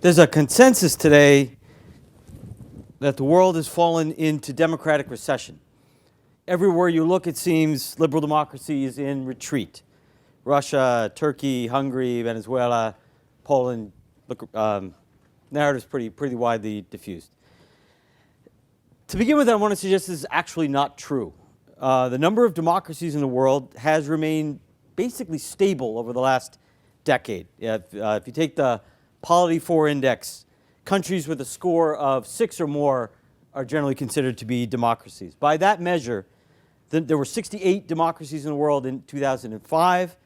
There's a consensus today that the world has fallen into democratic recession. Everywhere you look, it seems liberal democracy is in retreat. Russia, Turkey, Hungary, Venezuela, Poland, narrative's pretty widely diffused. To begin with, I want to suggest this is actually not true. The number of democracies in the world has remained basically stable over the last decade. If you take the Polity 4 index, countries with a score of 6 or more are generally considered to be democracies. By that measure, there were 68 democracies in the world in 2005.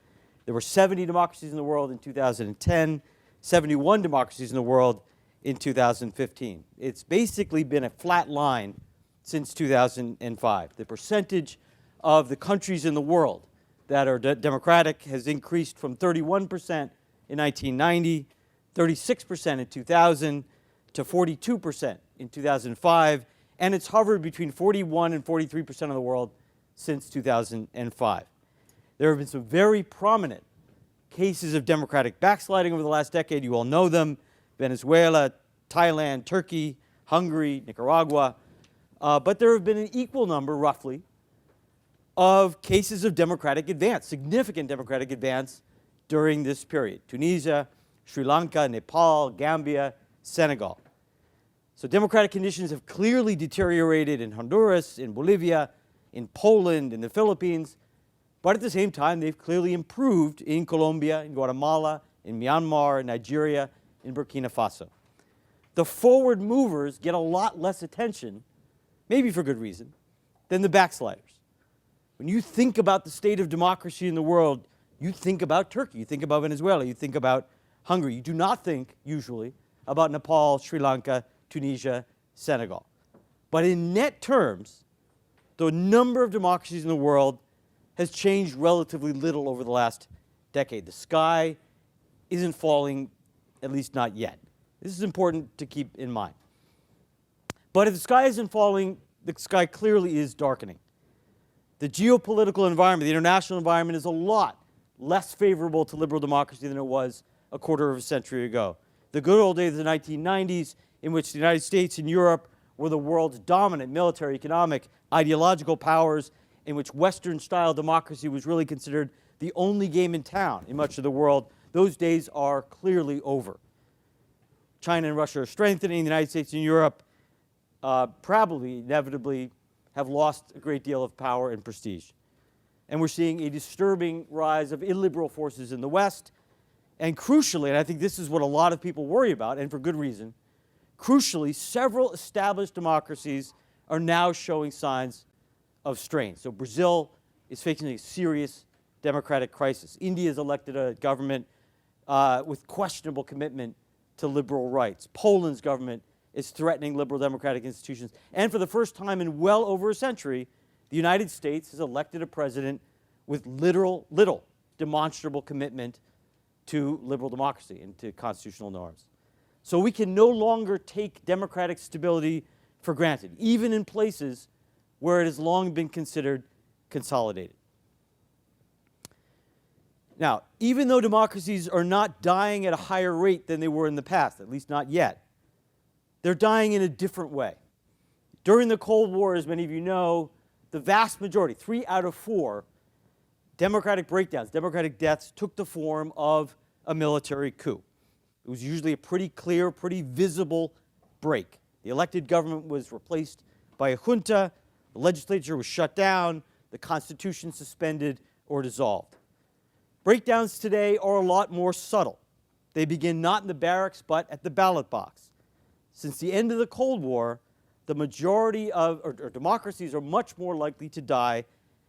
There were 70 democracies in the world in 2010, 71 democracies in the world in 2015. It's basically been a flat line since 2005. The percentage of the countries in the world that are democratic has increased from 31% in 1990, 36% in 2000, to 42% in 2005, and it's hovered between 41 and 43% of the world since 2005. There have been some very prominent cases of democratic backsliding over the last decade. You all know them: Venezuela, Thailand, Turkey, Hungary, Nicaragua. But there have been an equal number, roughly, of cases of democratic advance, significant democratic advance during this period: Tunisia, Sri Lanka, Nepal, Gambia, Senegal. So democratic conditions have clearly deteriorated in Honduras, in Bolivia, in Poland, in the Philippines, but at the same time they've clearly improved in Colombia, in Guatemala, in Myanmar, in Nigeria, in Burkina Faso. The forward movers get a lot less attention, maybe for good reason, than the backsliders. When you think about the state of democracy in the world, you think about Turkey, you think about Venezuela, you think about Hungary. You do not think, usually, about Nepal, Sri Lanka, Tunisia, Senegal. But in net terms, the number of democracies in the world has changed relatively little over the last decade. The sky isn't falling, at least not yet. This is important to keep in mind. But if the sky isn't falling, the sky clearly is darkening. The geopolitical environment, the international environment, is a lot less favorable to liberal democracy than it was a quarter of a century ago. The good old days of the 1990s, in which the United States and Europe were the world's dominant military, economic, ideological powers, in which Western-style democracy was really considered the only game in town in much of the world, those days are clearly over. China and Russia are strengthening. The United States and Europe probably, inevitably, have lost a great deal of power and prestige. And we're seeing a disturbing rise of illiberal forces in the West. And crucially, and I think this is what a lot of people worry about, and for good reason, crucially, several established democracies are now showing signs of strain. So Brazil is facing a serious democratic crisis. India has elected a government with questionable commitment to liberal rights. Poland's government is threatening liberal democratic institutions. And for the first time in well over a century, the United States has elected a president with little demonstrable commitment to liberal democracy and to constitutional norms. So we can no longer take democratic stability for granted, even in places where it has long been considered consolidated. Now, even though democracies are not dying at a higher rate than they were in the past, at least not yet, they're dying in a different way. During the Cold War, as many of you know, the vast majority, 3 out of 4, democratic breakdowns, democratic deaths, took the form of a military coup. It was usually a pretty clear, pretty visible break. The elected government was replaced by a junta, the legislature was shut down, the Constitution suspended or dissolved. Breakdowns today are a lot more subtle. They begin not in the barracks, but at the ballot box. Since the end of the Cold War, the majority of democracies are much more likely to die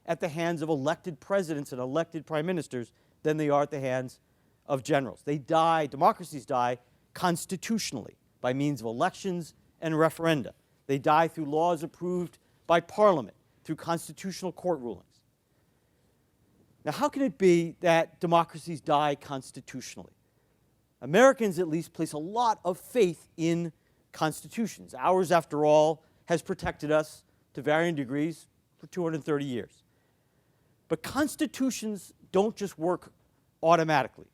at the hands of elected presidents and elected prime ministers than they are at the hands of generals. Democracies die constitutionally by means of elections and referenda. They die through laws approved by Parliament, through constitutional court rulings. Now, how can it be that democracies die constitutionally? Americans, at least, place a lot of faith in constitutions. Ours, after all, has protected us to varying degrees for 230 years. But constitutions don't just work automatically.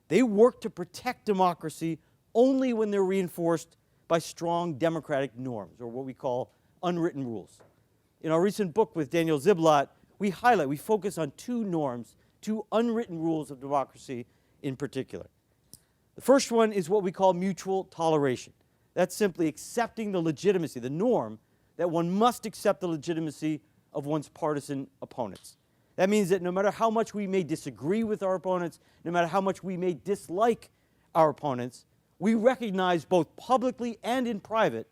They work to protect democracy only when they're reinforced by strong democratic norms, or what we call unwritten rules. In our recent book with Daniel Ziblatt, we focus on two norms, two unwritten rules of democracy in particular. The first one is what we call mutual toleration. That's simply accepting the legitimacy, the norm, that one must accept the legitimacy of one's partisan opponents. That means that no matter how much we may disagree with our opponents, no matter how much we may dislike our opponents, we recognize both publicly and in private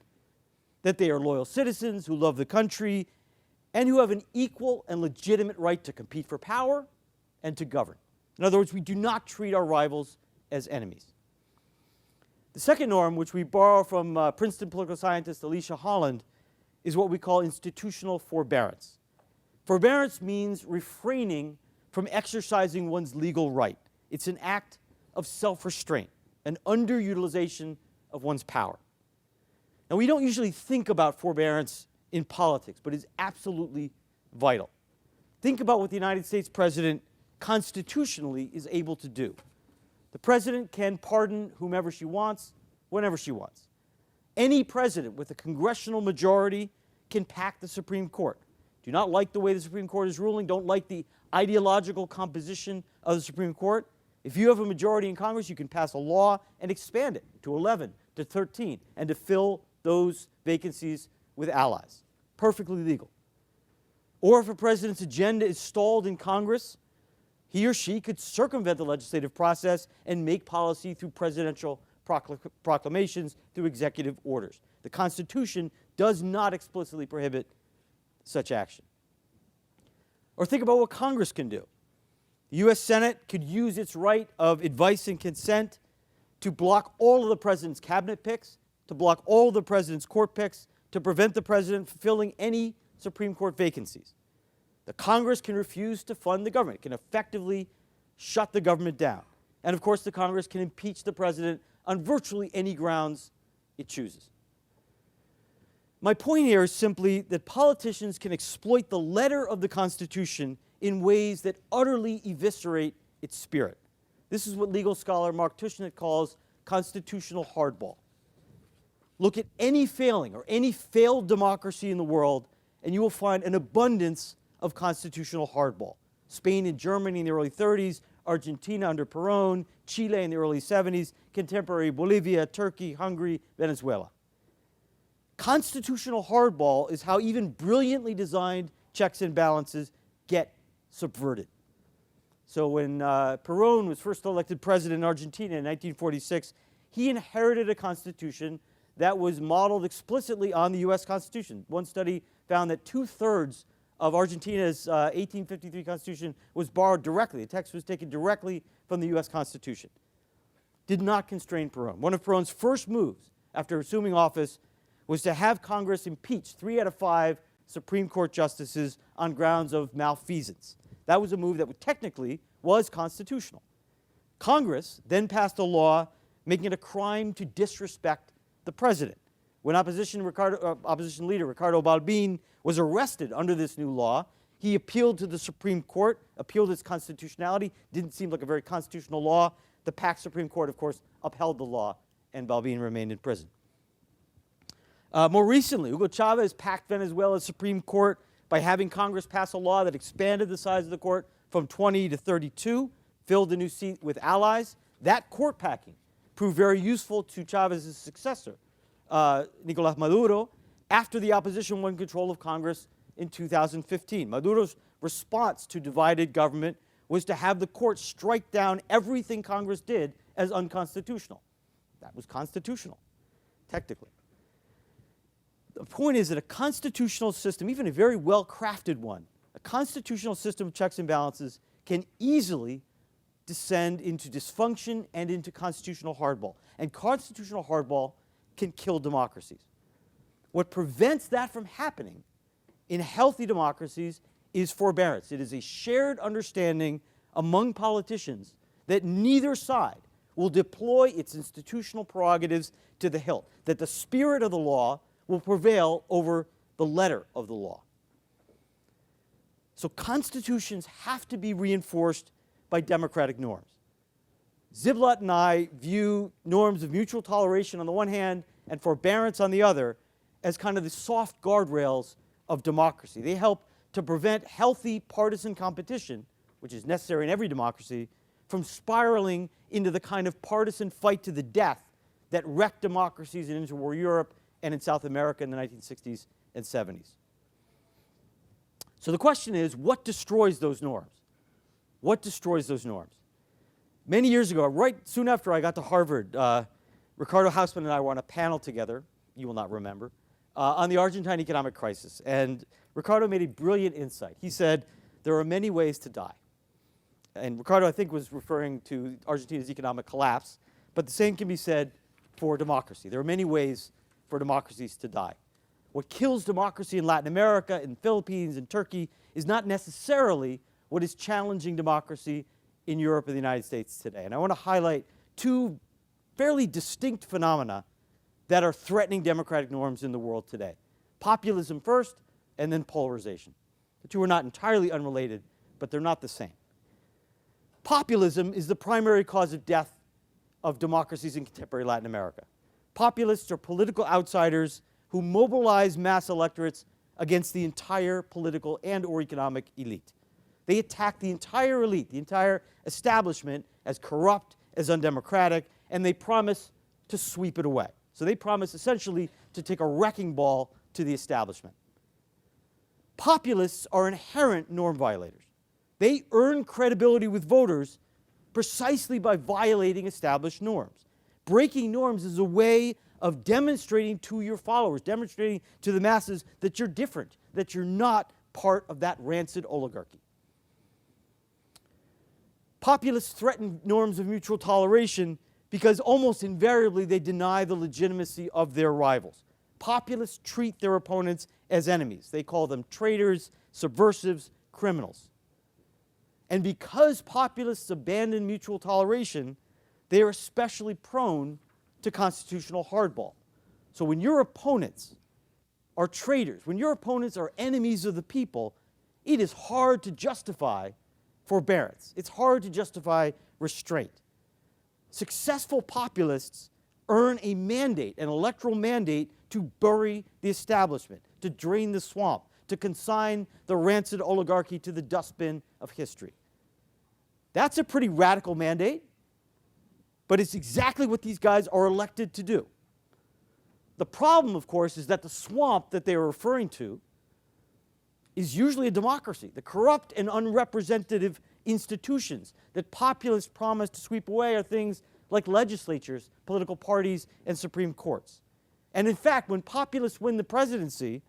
that they are loyal citizens who love the country and who have an equal and legitimate right to compete for power and to govern. In other words, we do not treat our rivals as enemies. The second norm, which we borrow from Princeton political scientist Alicia Holland, is what we call institutional forbearance. Forbearance means refraining from exercising one's legal right. It's an act of self-restraint, an underutilization of one's power. Now, we don't usually think about forbearance in politics, but it's absolutely vital. Think about what the United States president constitutionally is able to do. The president can pardon whomever she wants, whenever she wants. Any president with a congressional majority can pack the Supreme Court. Do not like the way the Supreme Court is ruling, don't like the ideological composition of the Supreme Court. If you have a majority in Congress, you can pass a law and expand it to 11, to 13, and to fill those vacancies with allies. Perfectly legal. Or if a president's agenda is stalled in Congress, he or she could circumvent the legislative process and make policy through presidential proclamations, through executive orders. The Constitution does not explicitly prohibit such action. Or think about what Congress can do. The U.S. Senate could use its right of advice and consent to block all of the president's cabinet picks, to block all of the president's court picks, to prevent the president from filling any Supreme Court vacancies. The Congress can refuse to fund the government, can effectively shut the government down. And of course, the Congress can impeach the president on virtually any grounds it chooses. My point here is simply that politicians can exploit the letter of the Constitution in ways that utterly eviscerate its spirit. This is what legal scholar Mark Tushnet calls constitutional hardball. Look at any failing or any failed democracy in the world, and you will find an abundance of constitutional hardball. Spain and Germany in the early 30s, Argentina under Peril, Chile in the early 70s, contemporary Bolivia, Turkey, Hungary, Venezuela. Constitutional hardball is how even brilliantly designed checks and balances get subverted. So when Perón was first elected president in Argentina in 1946, he inherited a constitution that was modeled explicitly on the U.S. Constitution. One study found that 2/3 of Argentina's 1853 Constitution was borrowed directly. The text was taken directly from the U.S. Constitution. Did not constrain Perón. One of Perón's first moves after assuming office was to have Congress impeach 3 out of 5 Supreme Court justices on grounds of malfeasance. That was a move that technically was constitutional. Congress then passed a law making it a crime to disrespect the president. When opposition leader Ricardo Balbín was arrested under this new law, he appealed to the Supreme Court, appealed its constitutionality. Didn't seem like a very constitutional law. The packed Supreme Court, of course, upheld the law, and Balbín remained in prison. More recently, Hugo Chavez packed Venezuela's Supreme Court by having Congress pass a law that expanded the size of the court from 20 to 32, filled the new seat with allies. That court packing proved very useful to Chavez's successor, Nicolás Maduro, after the opposition won control of Congress in 2015. Maduro's response to divided government was to have the court strike down everything Congress did as unconstitutional. That was constitutional, technically. The point is that a constitutional system, even a very well-crafted one, a constitutional system of checks and balances can easily descend into dysfunction and into constitutional hardball. And constitutional hardball can kill democracies. What prevents that from happening in healthy democracies is forbearance. It is a shared understanding among politicians that neither side will deploy its institutional prerogatives to the hilt, that the spirit of the law will prevail over the letter of the law. So constitutions have to be reinforced by democratic norms. Ziblatt and I view norms of mutual toleration on the one hand and forbearance on the other as kind of the soft guardrails of democracy. They help to prevent healthy partisan competition, which is necessary in every democracy, from spiraling into the kind of partisan fight to the death that wrecked democracies in interwar Europe and in South America in the 1960s and 70s. So the question is, what destroys those norms? What destroys those norms? Many years ago, right soon after I got to Harvard, Ricardo Hausmann and I were on a panel together, you will not remember, on the Argentine economic crisis. And Ricardo made a brilliant insight. He said, there are many ways to die. And Ricardo, I think, was referring to Argentina's economic collapse, but the same can be said for democracy. There are many ways for democracies to die. What kills democracy in Latin America, in the Philippines, in Turkey, is not necessarily what is challenging democracy in Europe and the United States today. And I want to highlight two fairly distinct phenomena that are threatening democratic norms in the world today. Populism first, and then polarization. The two are not entirely unrelated, but they're not the same. Populism is the primary cause of death of democracies in contemporary Latin America. Populists are political outsiders who mobilize mass electorates against the entire political and or economic elite. They attack the entire elite, the entire establishment, as corrupt, as undemocratic, and they promise to sweep it away. So they promise essentially to take a wrecking ball to the establishment. Populists are inherent norm violators. They earn credibility with voters precisely by violating established norms. Breaking norms is a way of demonstrating to your followers, demonstrating to the masses that you're different, that you're not part of that rancid oligarchy. Populists threaten norms of mutual toleration because almost invariably they deny the legitimacy of their rivals. Populists treat their opponents as enemies. They call them traitors, subversives, criminals. And because populists abandon mutual toleration, they are especially prone to constitutional hardball. So when your opponents are traitors, when your opponents are enemies of the people, it is hard to justify forbearance. It's hard to justify restraint. Successful populists earn a mandate, an electoral mandate, to bury the establishment, to drain the swamp, to consign the rancid oligarchy to the dustbin of history. That's a pretty radical mandate, but it's exactly what these guys are elected to do. The problem, of course, is that the swamp that they are referring to is usually a democracy. The corrupt and unrepresentative institutions that populists promise to sweep away are things like legislatures, political parties, and Supreme Courts. And in fact, when populists win the presidency,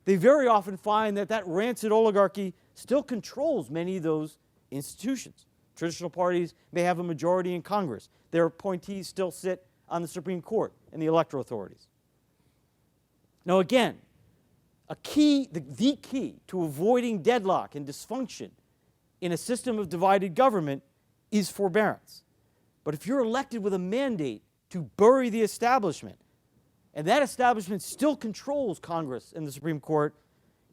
they very often find that that rancid oligarchy still controls many of those institutions. Traditional parties may have a majority in Congress. Their appointees still sit on the Supreme Court and the electoral authorities. Now again, the key to avoiding deadlock and dysfunction in a system of divided government is forbearance. But if you're elected with a mandate to bury the establishment, and that establishment still controls Congress and the Supreme Court,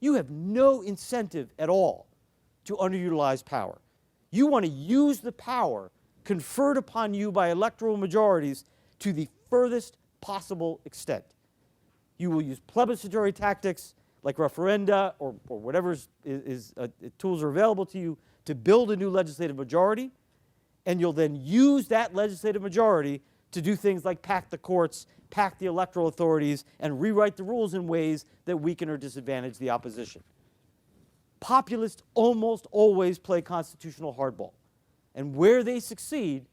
you have no incentive at all to underutilize power. You want to use the power conferred upon you by electoral majorities to the furthest possible extent. You will use plebiscitary tactics like referenda or whatever tools are available to you to build a new legislative majority, and you'll then use that legislative majority to do things like pack the courts, pack the electoral authorities, and rewrite the rules in ways that weaken or disadvantage the opposition. Populists almost always play constitutional hardball. And where they succeed,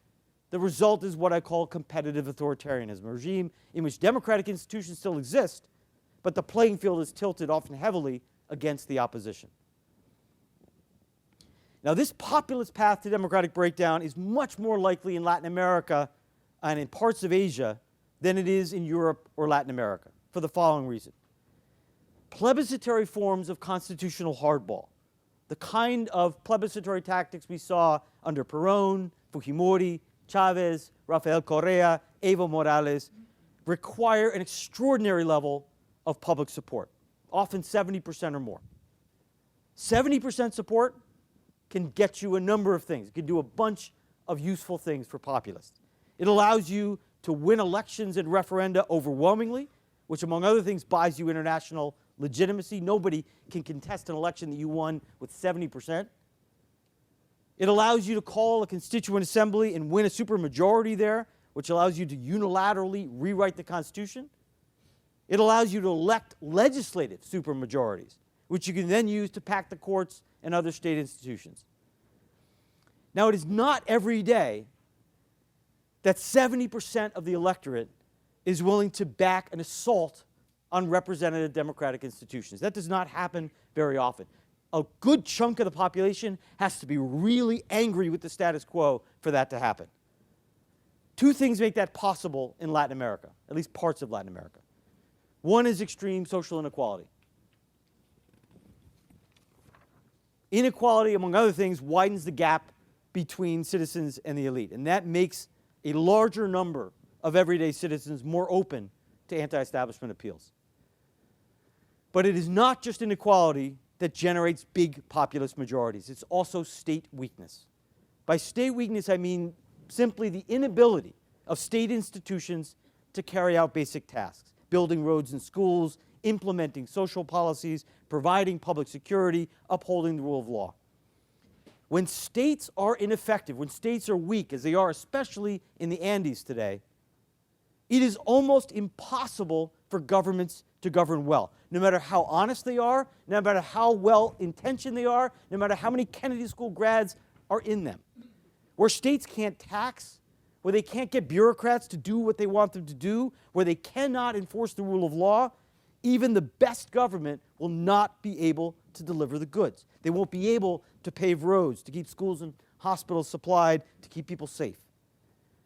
the result is what I call competitive authoritarianism, a regime in which democratic institutions still exist, but the playing field is tilted often heavily against the opposition. Now, this populist path to democratic breakdown is much more likely in Latin America and in parts of Asia than it is in Europe or Latin America, for the following reason. Plebiscitary forms of constitutional hardball, the kind of plebiscitary tactics we saw under Peril, Fujimori, Chavez, Rafael Correa, Evo Morales, require an extraordinary level of public support, often 70% or more. 70% support can get you a number of things. It can do a bunch of useful things for populists. It allows you to win elections and referenda overwhelmingly, which among other things buys you international legitimacy. Nobody can contest an election that you won with 70%. It allows you to call a constituent assembly and win a supermajority there, which allows you to unilaterally rewrite the Constitution. It allows you to elect legislative supermajorities, which you can then use to pack the courts and other state institutions. Now, it is not every day that 70% of the electorate is willing to back an assault on representative democratic institutions. That does not happen very often. A good chunk of the population has to be really angry with the status quo for that to happen. Two things make that possible in Latin America, at least parts of Latin America. One is extreme social inequality. Inequality, among other things, widens the gap between citizens and the elite, and that makes a larger number of everyday citizens more open to anti-establishment appeals. But it is not just inequality that generates big populist majorities. It's also state weakness. By state weakness, I mean simply the inability of state institutions to carry out basic tasks, building roads and schools, implementing social policies, providing public security, upholding the rule of law. When states are ineffective, when states are weak, as they are especially in the Andes today, it is almost impossible for governments to govern well. No matter how honest they are, no matter how well-intentioned they are, no matter how many Kennedy School grads are in them. Where states can't tax, where they can't get bureaucrats to do what they want them to do, where they cannot enforce the rule of law, even the best government will not be able to deliver the goods. They won't be able to pave roads, to keep schools and hospitals supplied, to keep people safe.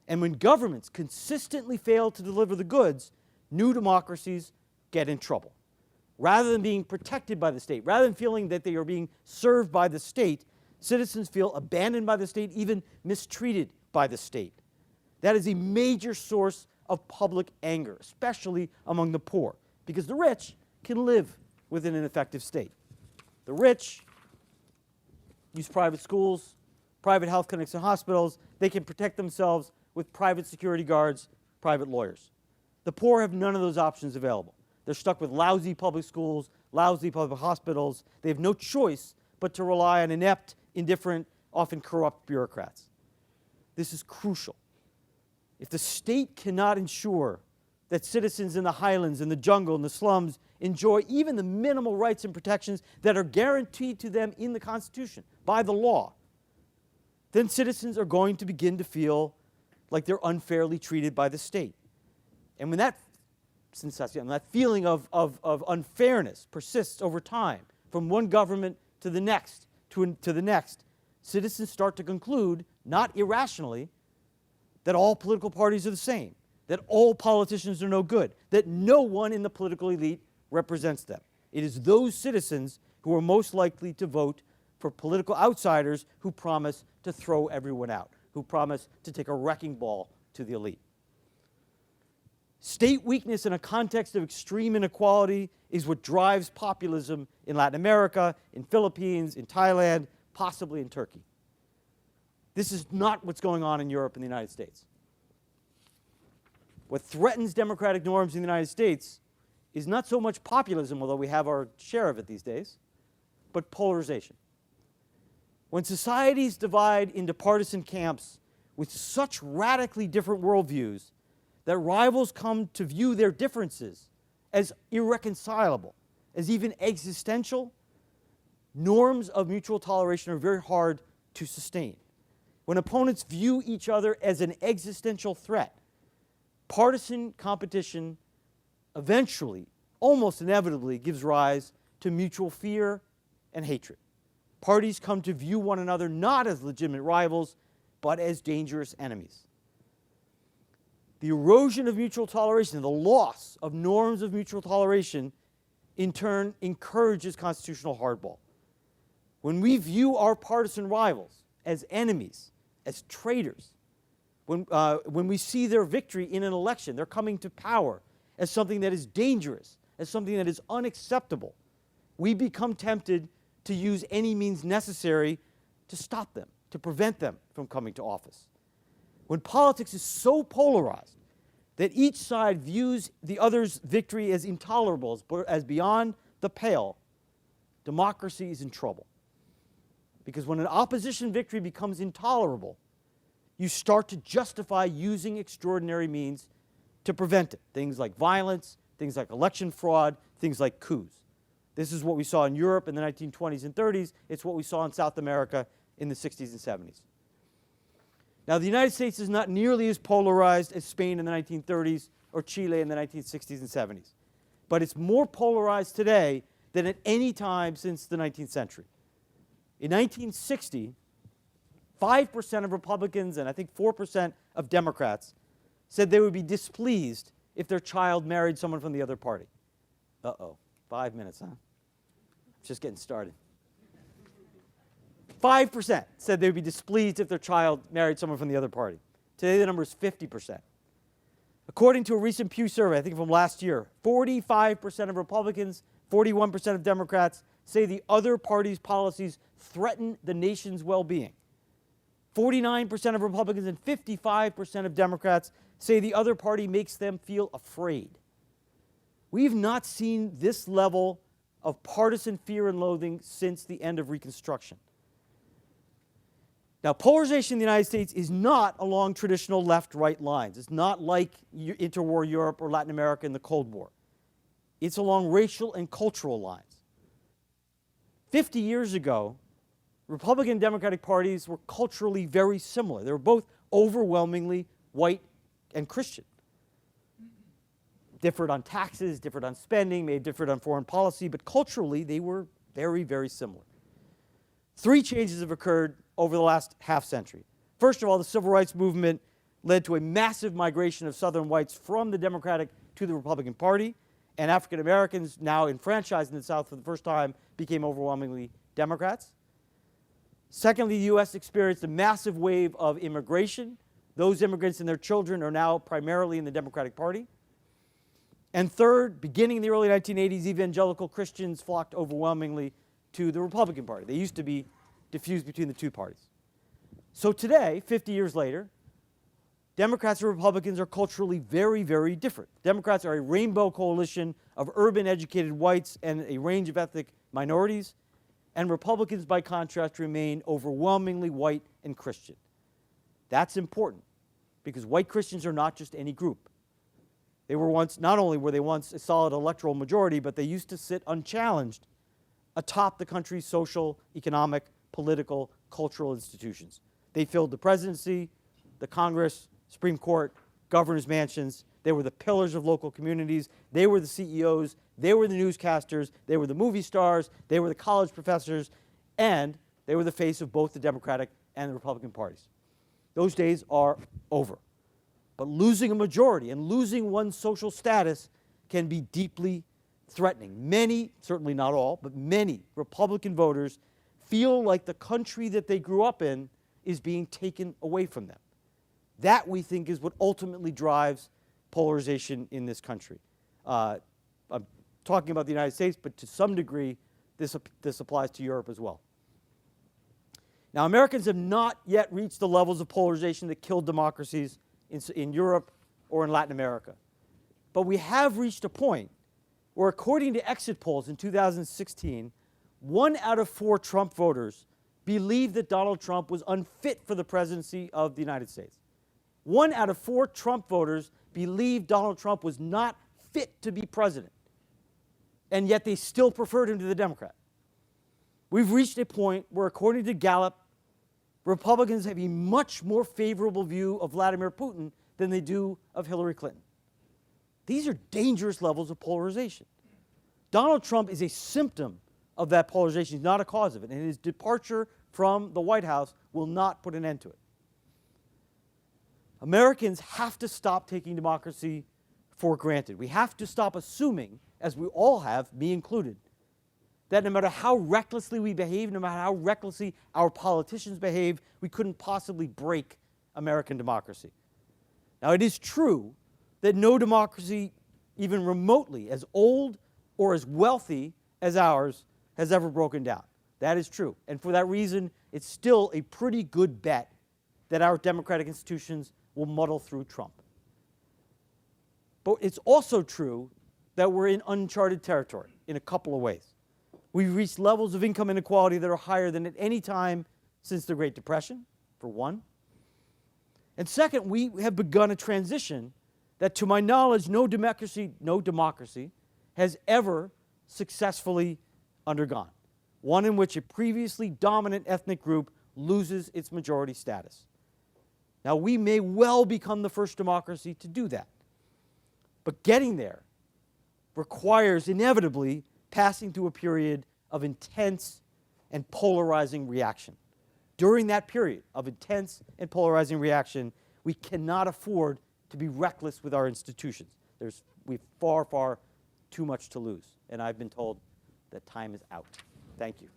And when governments consistently fail to deliver the goods, new democracies get in trouble. Rather than being protected by the state, rather than feeling that they are being served by the state, citizens feel abandoned by the state, even mistreated by the state. That is a major source of public anger, especially among the poor, because the rich can live within an effective state. The rich use private schools, private health clinics and hospitals. They can protect themselves with private security guards, private lawyers. The poor have none of those options available. They're stuck with lousy public schools, lousy public hospitals. They have no choice but to rely on inept, indifferent, often corrupt bureaucrats. This is crucial. If the state cannot ensure that citizens in the highlands, in the jungle, in the slums enjoy even the minimal rights and protections that are guaranteed to them in the Constitution, by the law, then citizens are going to begin to feel like they're unfairly treated by the state. And when that feeling of unfairness persists over time, from one government to the next, to the next, citizens start to conclude, not irrationally, that all political parties are the same, that all politicians are no good, that no one in the political elite represents them. It is those citizens who are most likely to vote for political outsiders who promise to throw everyone out, who promise to take a wrecking ball to the elite. State weakness in a context of extreme inequality is what drives populism in Latin America, in Philippines, in Thailand, possibly in Turkey. This is not what's going on in Europe and the United States. What threatens democratic norms in the United States is not so much populism, although we have our share of it these days, but polarization. When societies divide into partisan camps with such radically different worldviews that rivals come to view their differences as irreconcilable, as even existential, norms of mutual toleration are very hard to sustain. When opponents view each other as an existential threat, partisan competition eventually, almost inevitably, gives rise to mutual fear and hatred. Parties come to view one another not as legitimate rivals, but as dangerous enemies. The erosion of mutual toleration, the loss of norms of mutual toleration, in turn encourages constitutional hardball. When we view our partisan rivals as enemies, as traitors, when we see their victory in an election, their coming to power, as something that is dangerous, as something that is unacceptable, we become tempted to use any means necessary to stop them, to prevent them from coming to office. When politics is so polarized that each side views the other's victory as intolerable, as beyond the pale, democracy is in trouble. Because when an opposition victory becomes intolerable, you start to justify using extraordinary means to prevent it. Things like violence, things like election fraud, things like coups. This is what we saw in Europe in the 1920s and 30s. It's what we saw in South America in the 60s and 70s. Now, the United States is not nearly as polarized as Spain in the 1930s or Chile in the 1960s and 70s. But it's more polarized today than at any time since the 19th century. In 1960, 5% of Republicans and I think 4% of Democrats said they would be displeased if their child married someone from the other party. Uh-oh, 5 minutes, huh? Just getting started. 5% said they would be displeased if their child married someone from the other party. Today the number is 50%. According to a recent Pew survey, I think from last year, 45% of Republicans, 41% of Democrats say the other party's policies threaten the nation's well-being. 49% of Republicans and 55% of Democrats say the other party makes them feel afraid. We've not seen this level of partisan fear and loathing since the end of Reconstruction. Now, polarization in the United States is not along traditional left-right lines. It's not like interwar Europe or Latin America in the Cold War. It's along racial and cultural lines. 50 years ago, Republican and Democratic parties were culturally very similar. They were both overwhelmingly white and Christian. Differed on taxes, differed on spending, may have differed on foreign policy, but culturally they were very, very similar. 3 changes have occurred over the last half century. First of all, the civil rights movement led to a massive migration of Southern whites from the Democratic to the Republican Party, and African Americans, now enfranchised in the South for the first time, became overwhelmingly Democrats. Secondly, the U.S. experienced a massive wave of immigration. Those immigrants and their children are now primarily in the Democratic Party. And third, beginning in the early 1980s, evangelical Christians flocked overwhelmingly to the Republican Party. They used to be diffused between the two parties. So today, 50 years later, Democrats and Republicans are culturally very, very different. Democrats are a rainbow coalition of urban educated whites and a range of ethnic minorities, and Republicans, by contrast, remain overwhelmingly white and Christian. That's important because white Christians are not just any group. They were once, not only were they once a solid electoral majority, but they used to sit unchallenged atop the country's social, economic, political, cultural institutions. They filled the presidency, the Congress, Supreme Court, governor's mansions. They were the pillars of local communities. They were the CEOs. They were the newscasters. They were the movie stars. They were the college professors. And they were the face of both the Democratic and the Republican parties. Those days are over. But losing a majority and losing one's social status can be deeply threatening. Many, certainly not all, but many Republican voters feel like the country that they grew up in is being taken away from them. That, we think, is what ultimately drives polarization in this country. I'm talking about the United States, but to some degree, this applies to Europe as well. Now, Americans have not yet reached the levels of polarization that killed democracies in Europe or in Latin America. But we have reached a point where, according to exit polls in 2016, 1 out of 4 Trump voters believed that Donald Trump was unfit for the presidency of the United States. 1 out of 4 Trump voters believed Donald Trump was not fit to be president, and yet they still preferred him to the Democrat. We've reached a point where, according to Gallup, Republicans have a much more favorable view of Vladimir Putin than they do of Hillary Clinton. These are dangerous levels of polarization. Donald Trump is a symptom of that polarization. He's not a cause of it, and his departure from the White House will not put an end to it. Americans have to stop taking democracy for granted. We have to stop assuming, as we all have, me included, that no matter how recklessly we behave, no matter how recklessly our politicians behave, we couldn't possibly break American democracy. Now, it is true that no democracy, even remotely as old or as wealthy as ours, has ever broken down. That is true. And for that reason, it's still a pretty good bet that our democratic institutions will muddle through Trump. But it's also true that we're in uncharted territory in a couple of ways. We've reached levels of income inequality that are higher than at any time since the Great Depression, for one. And second, we have begun a transition that, to my knowledge, no democracy has ever successfully undergone. One in which a previously dominant ethnic group loses its majority status. Now, we may well become the first democracy to do that. But getting there requires inevitably passing through a period of intense and polarizing reaction. During that period of intense and polarizing reaction, we cannot afford to be reckless with our institutions. We've far, far too much to lose. And I've been told that time is out. Thank you.